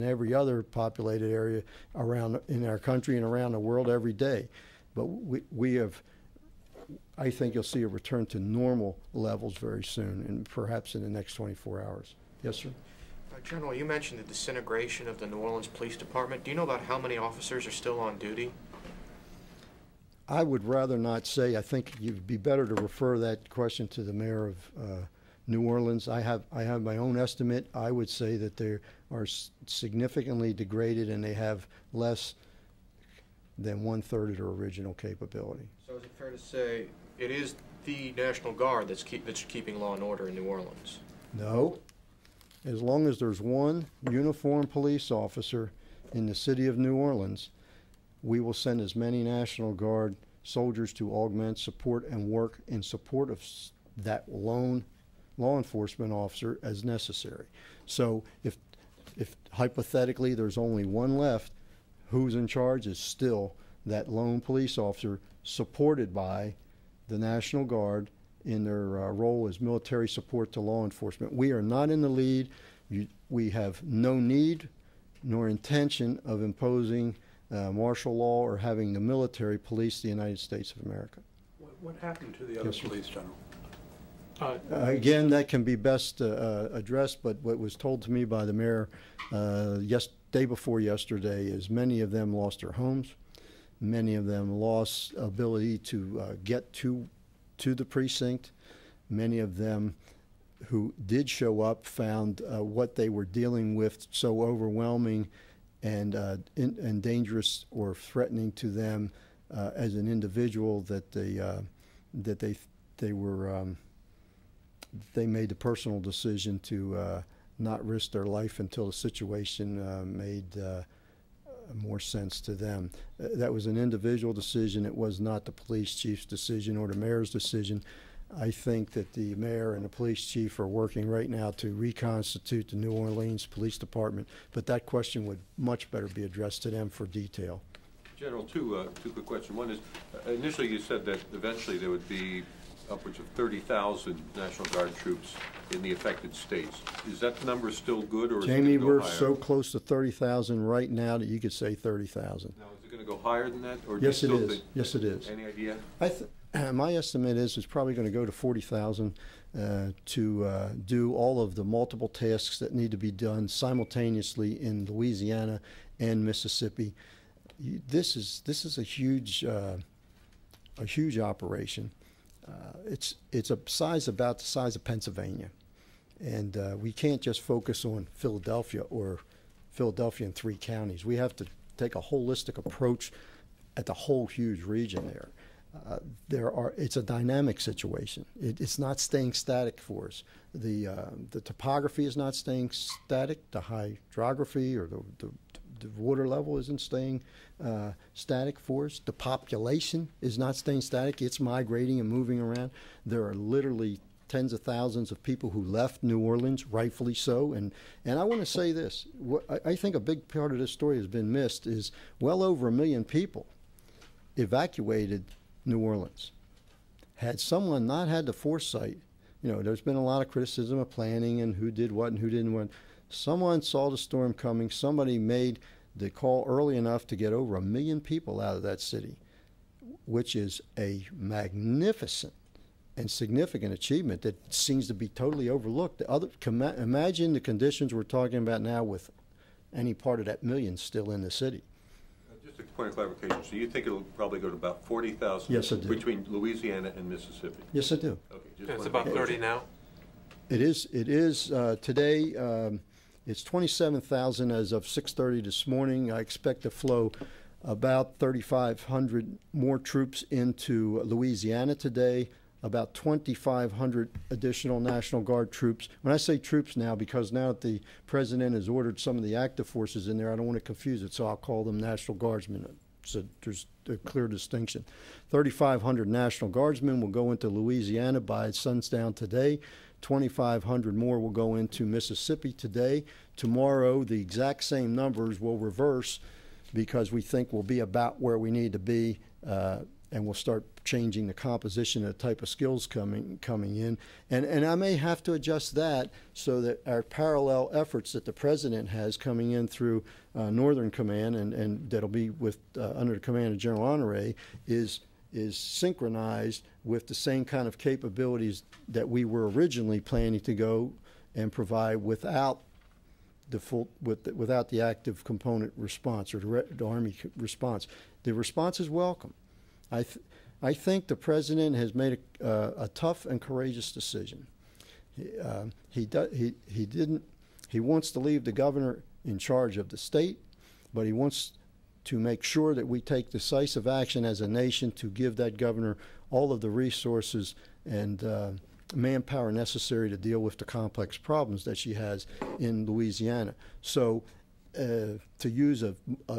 every other populated area around in our country and around the world every day. But we have, I think you'll see a return to normal levels very soon, and perhaps in the next 24 hours. Yes, sir? General, you mentioned the disintegration of the New Orleans Police Department. Do you know about how many officers are still on duty? I would rather not say. I think you'd be better to refer that question to the mayor of New Orleans. I have my own estimate. I would say that they are significantly degraded and they have less than 1/3 of their original capability. So is it fair to say it is the National Guard that's keeping law and order in New Orleans? No. As long as there's one uniformed police officer in the city of New Orleans, we will send as many National Guard soldiers to augment, support, and work in support of that lone law enforcement officer as necessary. So if hypothetically there's only one left, who's in charge is still that lone police officer supported by the National Guard in their role as military support to law enforcement. We are not in the lead. We have no need nor intention of imposing martial law or having the military police the United States of America. What happened to the other police, General? Again, that can be best addressed, but what was told to me by the mayor day before yesterday is many of them lost their homes. Many of them lost ability to get to the precinct. Many of them who did show up found what they were dealing with so overwhelming and dangerous or threatening to them as an individual that they made the personal decision to not risk their life until the situation made more sense to them. That was an individual decision. It was not the police chief's decision or the mayor's decision. I think that the mayor and the police chief are working right now to reconstitute the New Orleans Police Department, but that question would much better be addressed to them for detail. General, two quick questions. One is, initially you said that eventually there would be upwards of 30,000 National Guard troops in the affected states. Is that number still good, or is Jamie, it going to go we're higher? so close to 30,000 right now that you could say 30,000. Now, is it going to go higher than that? Or Yes, it is. Yes, it is. Any idea? My estimate is it's probably going to go to 40,000 to do all of the multiple tasks that need to be done simultaneously in Louisiana and Mississippi. This is a huge operation. It's about the size of Pennsylvania, and we can't just focus on Philadelphia or Philadelphia and 3 counties. We have to take a holistic approach at the whole huge region there. It's a dynamic situation. It's not staying static for us. The topography is not staying static. The hydrography or the water level isn't staying static for us. The population is not staying static. It's migrating and moving around. There are literally tens of thousands of people who left New Orleans, rightfully so. And I want to say this. I think a big part of this story has been missed is well over 1 million people evacuated New Orleans. Had someone not had the foresight, there's been a lot of criticism of planning and who did what and who didn't what. Someone saw the storm coming. Somebody made the call early enough to get over 1 million people out of that city, which is a magnificent and significant achievement that seems to be totally overlooked. Imagine the conditions we're talking about now with any part of that million still in the city. Just a point of clarification. So you think it'll probably go to about 40,000 Yes, I do. between Louisiana and Mississippi? Yes, I do. Okay, It's about 30 now? It is today. It's 27,000 as of 6:30 this morning. I expect to flow about 3,500 more troops into Louisiana today, about 2,500 additional National Guard troops. When I say troops now, because now that the President has ordered some of the active forces in there, I don't want to confuse it, so I'll call them National Guardsmen. So there's a clear distinction. 3,500 National Guardsmen will go into Louisiana by sundown today. 2,500 more will go into Mississippi today. Tomorrow, the exact same numbers will reverse because we think we'll be about where we need to be and we'll start changing the composition of the type of skills coming in. And I may have to adjust that so that our parallel efforts that the President has coming in through Northern Command and that'll be with under the command of General Honore is synchronized with the same kind of capabilities that we were originally planning to go and provide without the active component response or the Army response. The response is welcome. I think the President has made a tough and courageous decision. He wants to leave the governor in charge of the state, but he wants to make sure that we take decisive action as a nation to give that governor all of the resources and manpower necessary to deal with the complex problems that she has in Louisiana. So to use a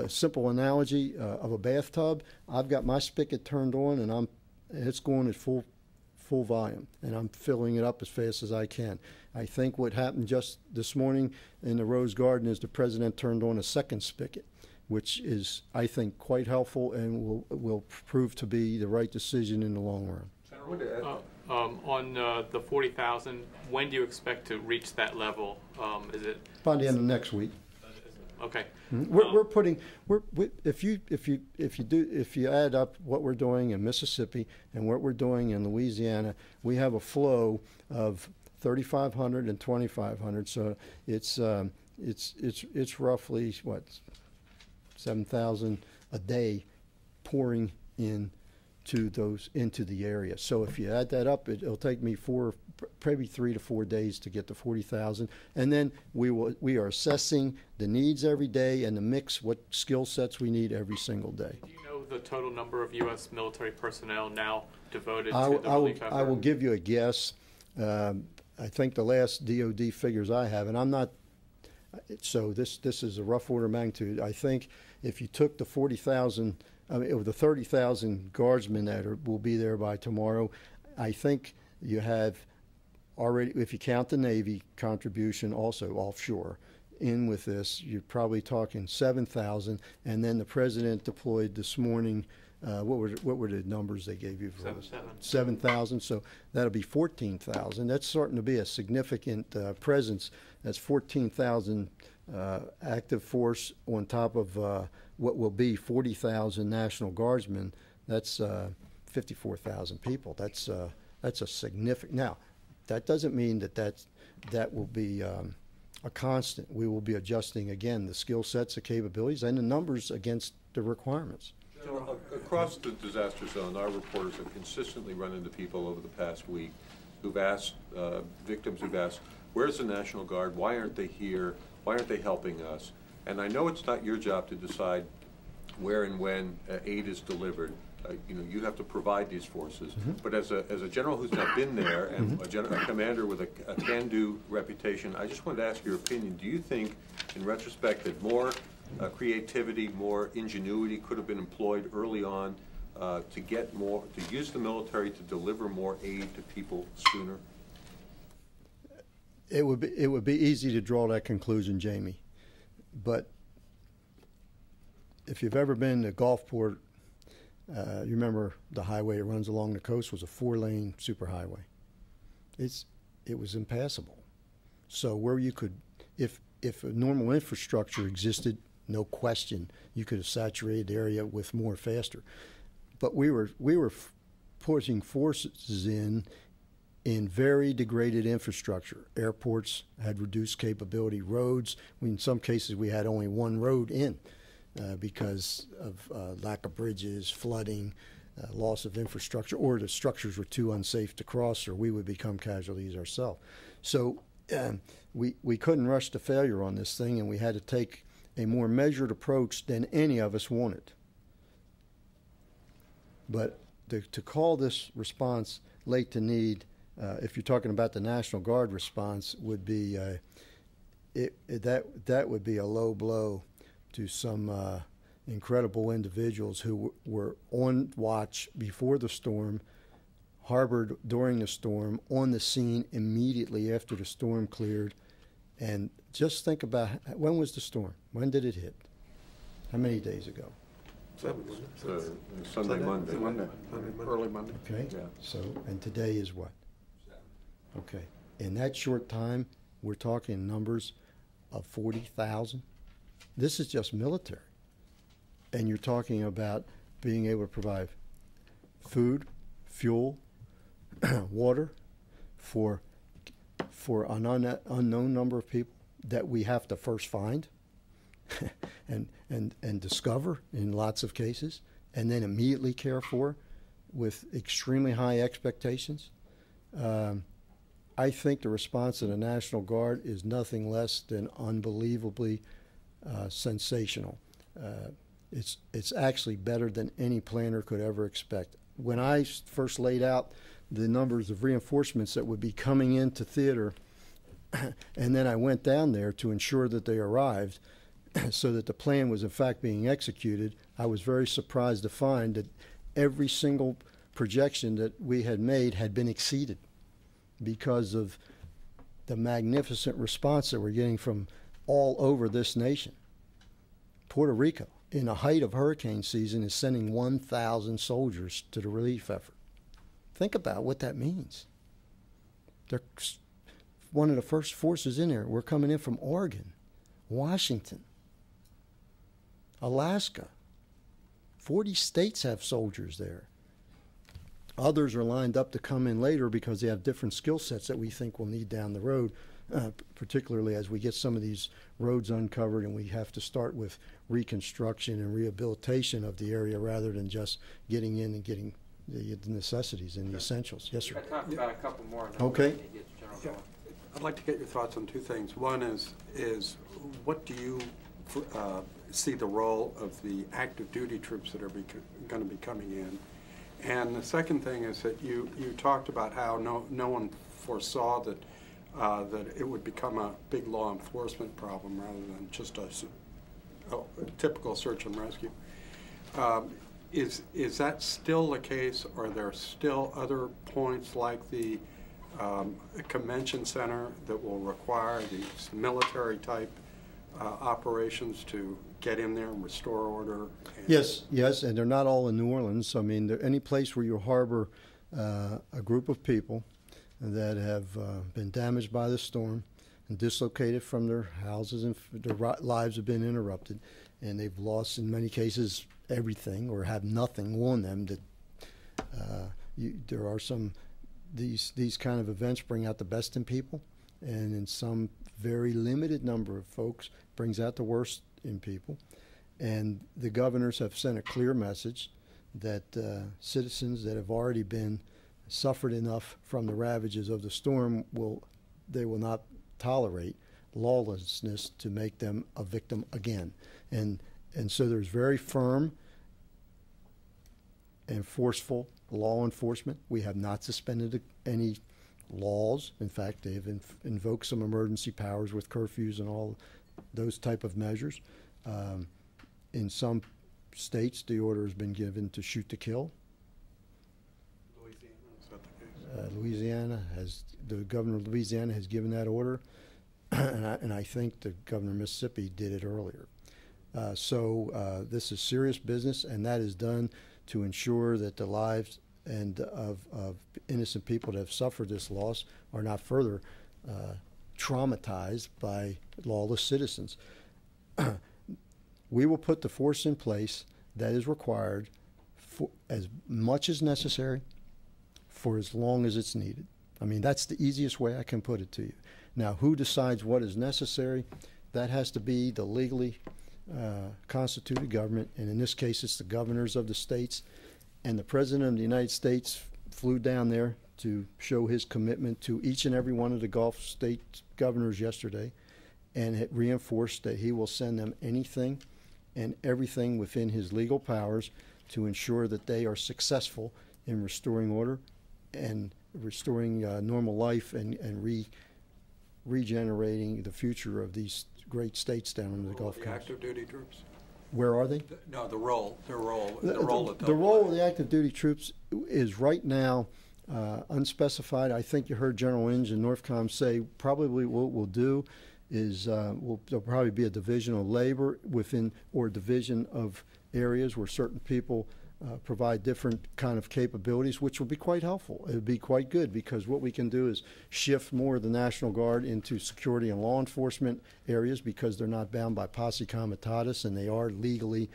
simple analogy of a bathtub, I've got my spigot turned on and it's going at full volume, and I'm filling it up as fast as I can. I think what happened just this morning in the Rose Garden is the President turned on a second spigot, which is, I think, quite helpful and will prove to be the right decision in the long run. On the 40,000, when do you expect to reach that level? Is it by the end of next week? Okay. If you add up what we're doing in Mississippi and what we're doing in Louisiana, we have a flow of 3,500 and 2,500. So it's roughly what, 7,000 a day pouring into the area. So if you add that up, it'll take me probably 3 to 4 days to get to 40,000, and then we are assessing the needs every day and the mix, what skill sets we need every single day. Do you know the total number of U.S. military personnel now devoted to the relief effort? I will give you a guess. I think the last DoD figures I have, and I'm not. So this is a rough order of magnitude. I think if you took the 40,000. The 30,000 guardsmen that will be there by tomorrow, I think you have already, if you count the Navy contribution also offshore in with this, you're probably talking 7,000. And then the President deployed this morning, what were the numbers they gave you? 7,000. So that'll be 14,000. That's starting to be a significant presence. That's 14,000 active force on top of what will be 40,000 National Guardsmen. That's 54,000 people. That's a significant. Now, that doesn't mean that will be a constant. We will be adjusting again the skill sets, the capabilities, and the numbers against the requirements. General, across the disaster zone, our reporters have consistently run into people over the past week who've asked, victims who've asked, where's the National Guard? Why aren't they here? Why aren't they helping us? And I know it's not your job to decide where and when aid is delivered. You have to provide these forces. Mm-hmm. But as a general who's not been there and a commander with a can-do reputation, I just wanted to ask your opinion. Do you think, in retrospect, that more creativity, more ingenuity could have been employed early on to use the military to deliver more aid to people sooner? It would be easy to draw that conclusion, Jamie. But if you've ever been to Gulfport, you remember the highway that runs along the coast was a 4-lane superhighway. It was impassable. So where you could, if a normal infrastructure existed, no question, you could have saturated the area with more faster. But we were putting forces in very degraded infrastructure. Airports had reduced capability. Roads, in some cases we had only one road in because of lack of bridges, flooding, loss of infrastructure, or the structures were too unsafe to cross, or we would become casualties ourselves. So we couldn't rush to failure on this thing, and we had to take a more measured approach than any of us wanted. But to call this response late to need, if you're talking about the National Guard response, would be that would be a low blow to some incredible individuals who were on watch before the storm, harbored during the storm, on the scene immediately after the storm cleared. And just think about, when was the storm? When did it hit? How many days ago? Sunday, Monday. Early Monday. Okay, Yeah. so, and today is what? Okay, in that short time, we're talking numbers of 40,000. This is just military. And you're talking about being able to provide food, fuel, water for an unknown number of people that we have to first find and discover in lots of cases, and then immediately care for with extremely high expectations. I think the response of the National Guard is nothing less than unbelievably sensational. It's actually better than any planner could ever expect. When I first laid out the numbers of reinforcements that would be coming into theater, and then I went down there to ensure that they arrived so that the plan was in fact being executed, I was very surprised to find that every single projection that we had made had been exceeded because of the magnificent response that we're getting from all over this nation. Puerto Rico, in the height of hurricane season, is sending 1,000 soldiers to the relief effort. Think about what that means. They're one of the first forces in there. We're coming in from Oregon, Washington, Alaska. 40 states have soldiers there. Others are lined up to come in later because they have different skill sets that we think we'll need down the road, particularly as we get some of these roads uncovered and we have to start with reconstruction and rehabilitation of the area rather than just getting in and getting the necessities and the essentials. Yes, sir. I talked about a couple more. Okay. Yeah. I'd like to get your thoughts on two things. One is what do you see the role of the active duty troops that are going to be coming in? And the second thing is that you talked about how no one foresaw that that it would become a big law enforcement problem rather than just a typical search and rescue. Is that still the case? Are there still other points like the convention center that will require these military type operations to get in there and restore order? Yes, and they're not all in New Orleans. I mean, any place where you harbor a group of people that have been damaged by the storm and dislocated from their houses and their lives have been interrupted, and they've lost, in many cases, everything or have nothing on them. That there are some these kind of events bring out the best in people, and in some very limited number of folks brings out the worst in people. And the governors have sent a clear message that citizens that have already been suffered enough from the ravages of the storm will not tolerate lawlessness to make them a victim again. And so there's very firm and forceful law enforcement. We have not suspended any laws. In fact, they've invoked some emergency powers with curfews and all those type of measures. In some states, the order has been given to shoot to kill. Louisiana has, the governor of Louisiana has given that order, and I think the governor of Mississippi did it earlier. So this is serious business, and that is done to ensure that the lives and of innocent people that have suffered this loss are not further traumatized by lawless citizens. We will put the force in place that is required for as much as necessary for as long as it's needed. I mean, that's the easiest way I can put it to you. Now, who decides what is necessary? That has to be the legally constituted government, and in this case, it's the governors of the states. And the President of the United States flew down there to show his commitment to each and every one of the Gulf state governors yesterday, and it reinforced that he will send them anything and everything within his legal powers to ensure that they are successful in restoring order and restoring normal life and regenerating the future of these great states down in the Gulf Coast. Active duty troops? Where are they? No, the role of the active duty troops is right now unspecified. I think you heard General Inge and Northcom say probably what we'll do is there'll probably be a division of labor within, or division of areas where certain people provide different kind of capabilities, which will be quite helpful. It would be quite good, because what we can do is shift more of the National Guard into security and law enforcement areas, because they're not bound by posse comitatus, and they are legally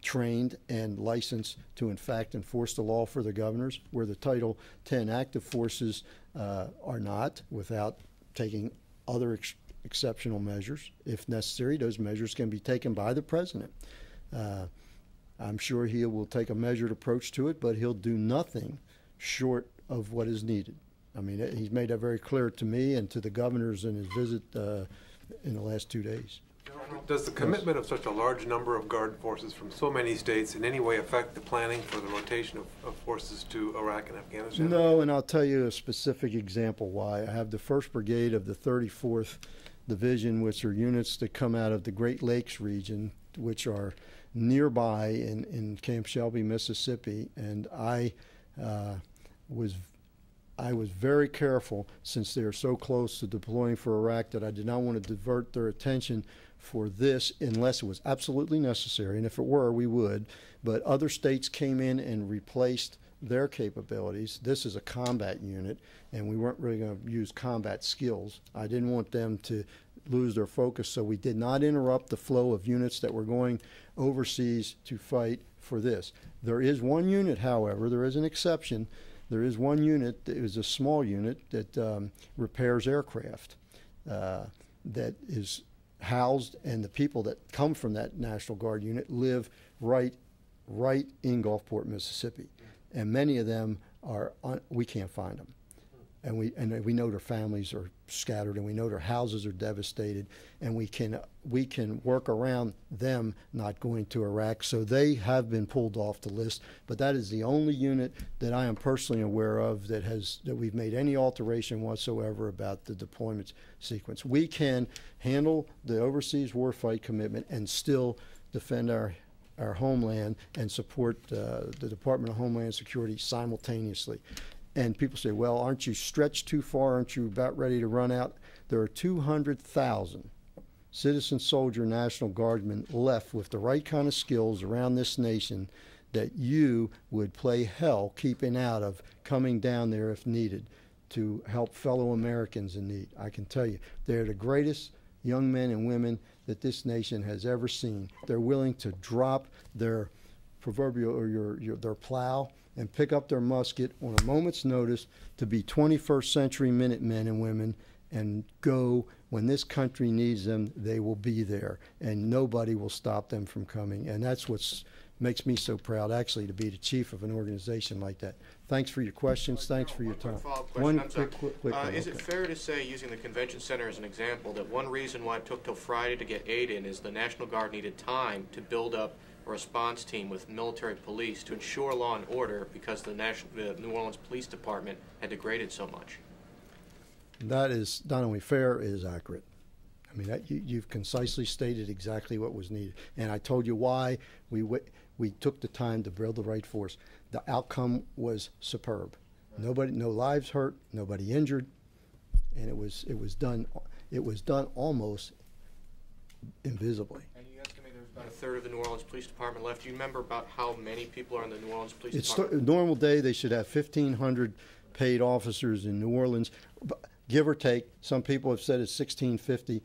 trained and licensed to, in fact, enforce the law for the governors, where the Title 10 active forces are not, without taking other exceptional measures. If necessary, those measures can be taken by the president. I'm sure he will take a measured approach to it, but he'll do nothing short of what is needed. I mean, he's made that very clear to me and to the governors in his visit in the last 2 days. Does the commitment of such a large number of Guard forces from so many states in any way affect the planning for the rotation of forces to Iraq and Afghanistan? No, and I'll tell you a specific example why. I have the 1st Brigade of the 34th Division, which are units that come out of the Great Lakes region, which are nearby in Camp Shelby, Mississippi, and I was very careful, since they are so close to deploying for Iraq, that I did not want to divert their attention for this unless it was absolutely necessary, and if it were, we would. But other states came in and replaced their capabilities. This is a combat unit, and we weren't really going to use combat skills. I didn't want them to lose their focus, so we did not interrupt the flow of units that were going overseas to fight for this. There is one unit, however, there is an exception. There is one unit that is a small unit that repairs aircraft that is housed, and the people that come from that National Guard unit live right in Gulfport, Mississippi, and many of them are we can't find them, and we know their families are scattered, and we know their houses are devastated, and we can work around them not going to Iraq, so they have been pulled off the list. But that is the only unit that I am personally aware of that we've made any alteration whatsoever about the deployment sequence. We can handle the overseas warfight commitment and still defend our homeland and support the Department of Homeland Security simultaneously. And people say, well, aren't you stretched too far? Aren't you about ready to run out? There are 200,000 citizen soldier National Guardsmen left with the right kind of skills around this nation that you would play hell keeping out of coming down there if needed to help fellow Americans in need. I can tell you, they're the greatest young men and women that this nation has ever seen. They're willing to drop their proverbial, or their plow, and pick up their musket on a moment's notice to be 21st century Minutemen and women and go when this country needs them. They will be there, and nobody will stop them from coming. And that's what makes me so proud, actually, to be the chief of an organization like that. Thanks for your questions. Thanks for your time. One quick question. Is it fair to say, using the convention center as an example, that one reason why it took till Friday to get aid in is the National Guard needed time to build up a response team with military police to ensure law and order, because the New Orleans Police Department had degraded so much? That is not only fair, it is accurate. I mean, you've concisely stated exactly what was needed, and I told you why we took the time to build the right force. The outcome was superb. Right. No lives hurt, nobody injured, and it was done almost invisibly. And you estimate there's about a third of the New Orleans Police Department left. Do you remember about how many people are in the New Orleans Police Department? Normal day, they should have 1,500 paid officers in New Orleans, give or take. Some people have said it's 1,650.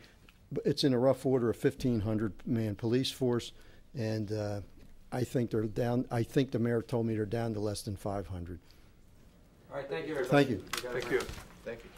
But it's in a rough order of 1,500-man police force, and I think they're down. I think the mayor told me they're down to less than 500. All right, thank you, everybody. Thank you. Thank you. Thank you.